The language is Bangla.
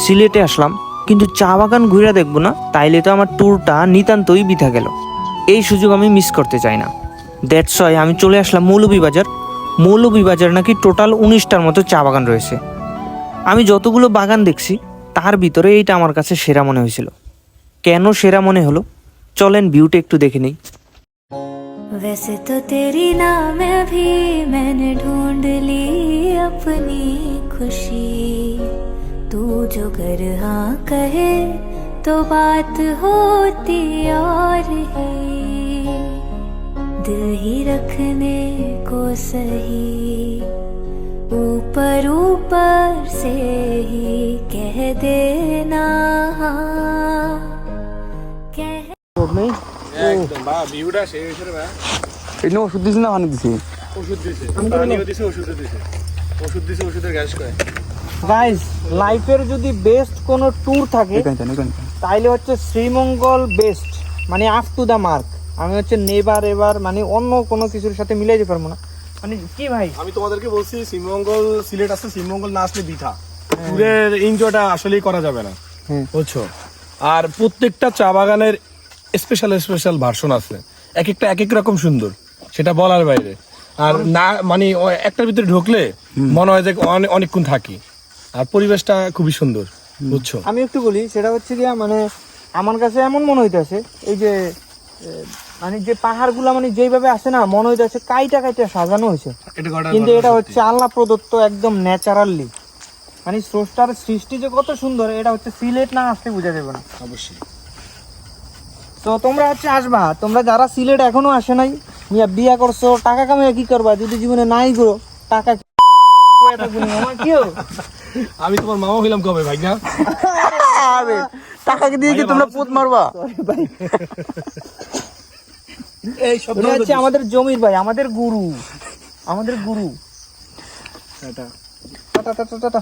সিলেটে আসলাম, কিন্তু চা বাগান ঘুরে দেখবো না, তাইলে তো আমার ট্যুরটা নিতান্তই বৃথা গেল। এই সুযোগ আমি মিস করতে চাই না। দ্যাটস ওয়াই আমি চলে আসলাম মৌলভীবাজার। মৌলভীবাজার নাকি টোটাল 19টার মতো চা বাগান রয়েছে। আমি যতগুলো বাগান দেখছি তার ভিতরে এইটা আমার কাছে সেরা মনে হয়েছিল। কেন সেরা মনে হলো, চলেন ভিউটা একটু দেখে নেই। वैसे तो तेरी नाम भी मैंने ढूंढ ली अपनी खुशी, तू जो कर हाँ कहे तो बात होती और है, दिल ही रखने को सही ऊपर ऊपर से ही कह देना हाँ कह একদম বা ভিউটা সেই হিসেবে বা এই নো ওষুধ দিছি না পানি দিছি ওষুধ দিছে পানিও দিছে ওষুধও দিছে ওষুধের গ্যাস করে। গাইস, লাইফের যদি বেস্ট কোনো ট্যুর থাকে তাইলে হচ্ছে শ্রীমঙ্গল বেস্ট, মানে আপ টু দ্য মার্ক। আমি হচ্ছে নেভার এভার মানে অন্য কোনো কিছুর সাথে মিলাইতে পারবো না। মানে কি ভাই, আমি তোমাদেরকে বলছি শ্রীমঙ্গল সিলেট আসছে, শ্রীমঙ্গল না আসলে বৃথা, ট্যুরের এনজয়টা আসলেই করা যাবে না, বুঝছো? আর প্রত্যেকটা চা বাগানের স্পেশাল ভার্সন আছে, এক একটা এক এক রকম সুন্দর, সেটা বলার বাইরে। আর না মানে একটার ভিতরে ঢুকলে মনে হয় যে অনেকক্ষণ থাকি, আর পরিবেশটা খুবই সুন্দর, বুঝছো? আমি একটু বলি, সেটা হচ্ছে গিয়া মানে আমার কাছে এমন মনে হইতেছে এই যে মানে যে পাহাড়গুলা মানে যেইভাবে আছে না, মনে হইতেছে কাইটা সাজানো হয়েছে, কিন্তু এটা হচ্ছে আল্লাহ প্রদত্ত একদম ন্যাচারালি। মানে স্রষ্টার সৃষ্টি যে কত সুন্দর, এটা হচ্ছে সিলেট না আসতে বোঝা যাবে না। অবশ্যই। তো তোমরা হচ্ছে আসবা, তোমরা যারা সিলেট এখনো আসে নাই, বিয়া করছো, টাকা কামাই কি করবা যদি জীবনে নাই করো টাকা আমি তোমার মামা হইলাম কবে ভাই? না টাকাকে দিয়ে কি তোমরা পুত মারবা? এই সব হচ্ছে আমাদের জমির ভাই, আমাদের গুরু। টাটা। Tata tata tata.